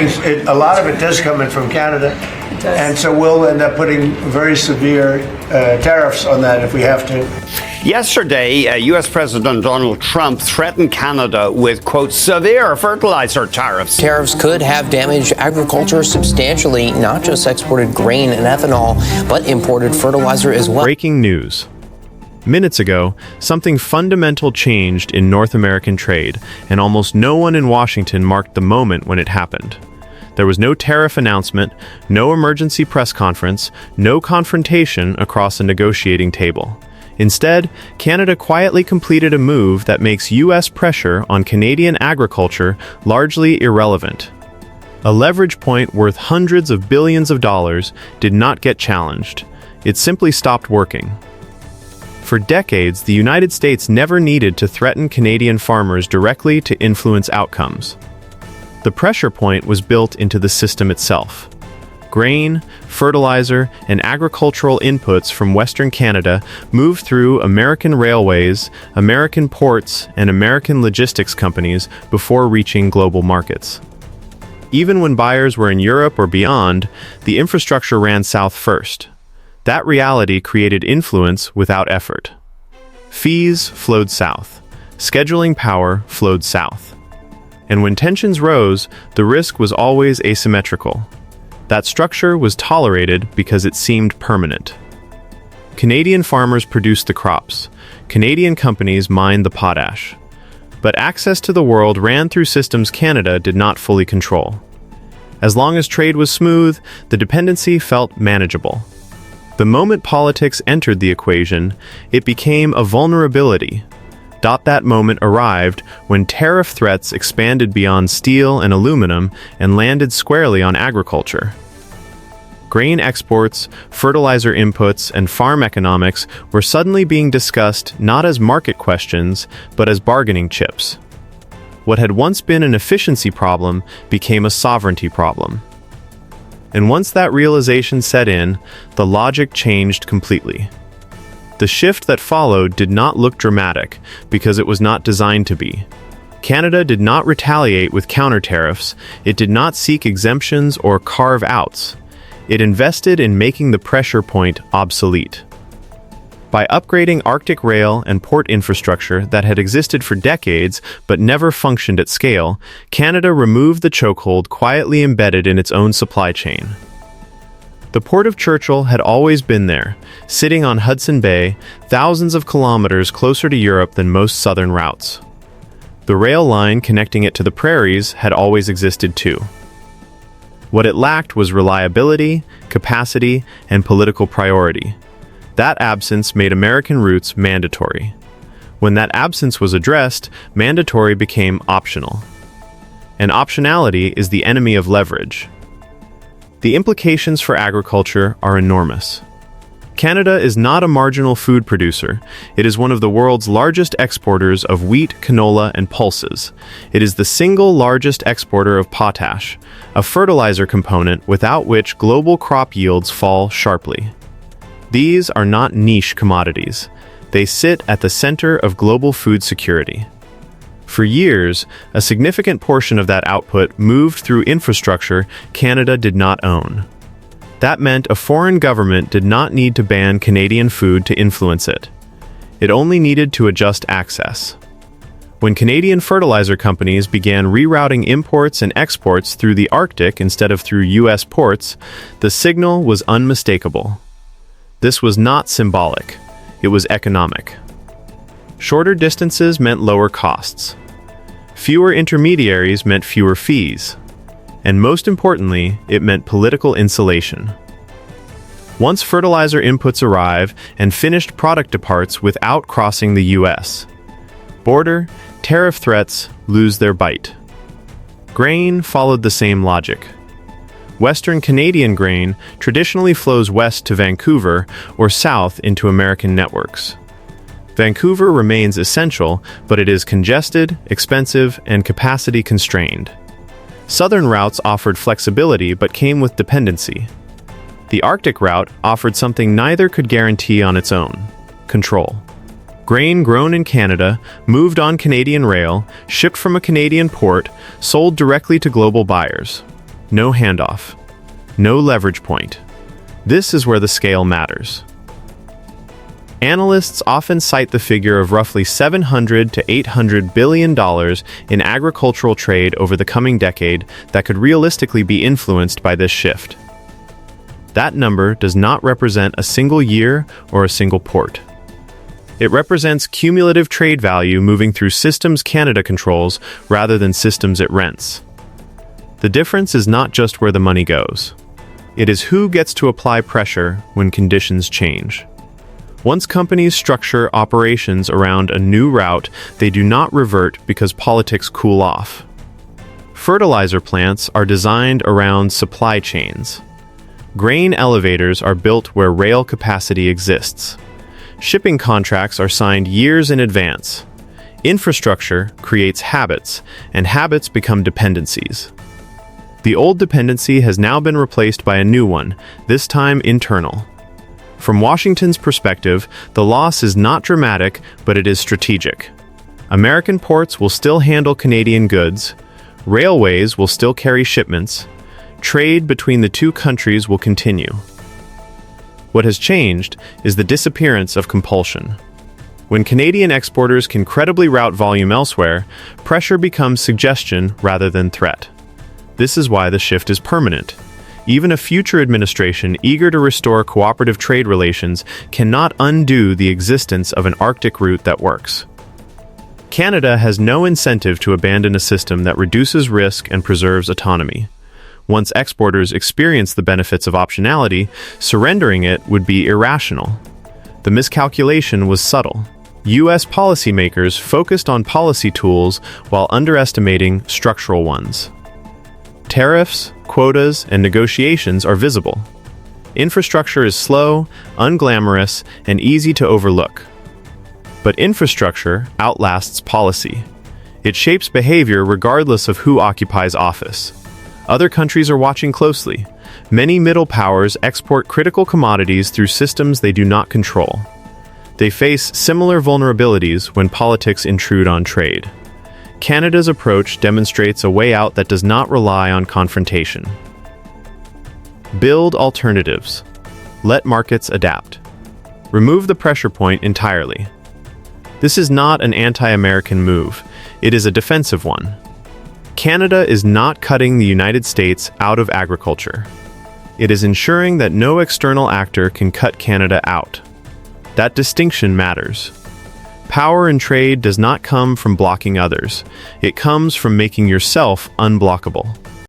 A lot of it does come in from Canada, and so we'll end up putting very severe tariffs on that if we have to. Yesterday, U.S. President Donald Trump threatened Canada with, quote, severe fertilizer tariffs. Tariffs could have damaged agriculture substantially, not just exported grain and ethanol, but imported fertilizer as well. Breaking news. Minutes ago, something fundamental changed in North American trade, and almost no one in Washington marked the moment when it happened. There was no tariff announcement, no emergency press conference, no confrontation across a negotiating table. Instead, Canada quietly completed a move that makes U.S. pressure on Canadian agriculture largely irrelevant. A leverage point worth hundreds of billions of dollars did not get challenged. It simply stopped working. For decades, the United States never needed to threaten Canadian farmers directly to influence outcomes. The pressure point was built into the system itself. Grain, fertilizer, and agricultural inputs from Western Canada moved through American railways, American ports, and American logistics companies before reaching global markets. Even when buyers were in Europe or beyond, the infrastructure ran south first. That reality created influence without effort. Fees flowed south. Scheduling power flowed south. And when tensions rose, the risk was always asymmetrical. That structure was tolerated because it seemed permanent. Canadian farmers produced the crops. Canadian companies mined the potash. But access to the world ran through systems Canada did not fully control. As long as trade was smooth, the dependency felt manageable. The moment politics entered the equation, it became a vulnerability. That moment arrived when tariff threats expanded beyond steel and aluminum and landed squarely on agriculture. Grain exports, fertilizer inputs, and farm economics were suddenly being discussed not as market questions, but as bargaining chips. What had once been an efficiency problem became a sovereignty problem. And once that realization set in, the logic changed completely. The shift that followed did not look dramatic because it was not designed to be. Canada did not retaliate with counter tariffs, it did not seek exemptions or carve-outs. It invested in making the pressure point obsolete. By upgrading Arctic rail and port infrastructure that had existed for decades but never functioned at scale, Canada removed the chokehold quietly embedded in its own supply chain. The Port of Churchill had always been there, sitting on Hudson Bay, thousands of kilometers closer to Europe than most southern routes. The rail line connecting it to the prairies had always existed too. What it lacked was reliability, capacity, and political priority. That absence made American routes mandatory. When that absence was addressed, mandatory became optional. And optionality is the enemy of leverage. The implications for agriculture are enormous. Canada is not a marginal food producer. It is one of the world's largest exporters of wheat, canola, and pulses. It is the single largest exporter of potash, a fertilizer component without which global crop yields fall sharply. These are not niche commodities. They sit at the center of global food security. For years, a significant portion of that output moved through infrastructure Canada did not own. That meant a foreign government did not need to ban Canadian food to influence it. It only needed to adjust access. When Canadian fertilizer companies began rerouting imports and exports through the Arctic instead of through U.S. ports, the signal was unmistakable. This was not symbolic. It was economic. Shorter distances meant lower costs. Fewer intermediaries meant fewer fees. And most importantly, it meant political insulation. Once fertilizer inputs arrive and finished product departs without crossing the U.S., border, tariff threats lose their bite. Grain followed the same logic. Western Canadian grain traditionally flows west to Vancouver or south into American networks. Vancouver remains essential, but it is congested, expensive, and capacity constrained. Southern routes offered flexibility but came with dependency. The Arctic route offered something neither could guarantee on its own: control. Grain grown in Canada, moved on Canadian rail, shipped from a Canadian port, sold directly to global buyers. no handoff, no leverage point. This is where the scale matters. Analysts often cite the figure of roughly $700 to $800 billion in agricultural trade over the coming decade that could realistically be influenced by this shift. That number does not represent a single year or a single port. It represents cumulative trade value moving through systems Canada controls rather than systems it rents. The difference is not just where the money goes. It is who gets to apply pressure when conditions change. Once companies structure operations around a new route, they do not revert because politics cool off. Fertilizer plants are designed around supply chains. Grain elevators are built where rail capacity exists. Shipping contracts are signed years in advance. Infrastructure creates habits, and habits become dependencies. The old dependency has now been replaced by a new one, this time internal. From Washington's perspective, the loss is not dramatic, but it is strategic. American ports will still handle Canadian goods, railways will still carry shipments, trade between the two countries will continue. What has changed is the disappearance of compulsion. When Canadian exporters can credibly route volume elsewhere, pressure becomes suggestion rather than threat. This is why the shift is permanent. Even a future administration eager to restore cooperative trade relations cannot undo the existence of an Arctic route that works. Canada has no incentive to abandon a system that reduces risk and preserves autonomy. Once exporters experience the benefits of optionality, surrendering it would be irrational. The miscalculation was subtle. U.S. policymakers focused on policy tools while underestimating structural ones. Tariffs, quotas, and negotiations are visible. Infrastructure is slow, unglamorous, and easy to overlook. But infrastructure outlasts policy. It shapes behavior regardless of who occupies office. Other countries are watching closely. Many middle powers export critical commodities through systems they do not control. They face similar vulnerabilities when politics intrude on trade. Canada's approach demonstrates a way out that does not rely on confrontation. Build alternatives. Let markets adapt. Remove the pressure point entirely. This is not an anti-American move. It is a defensive one. Canada is not cutting the United States out of agriculture. It is ensuring that no external actor can cut Canada out. That distinction matters. Power in trade does not come from blocking others. It comes from making yourself unblockable.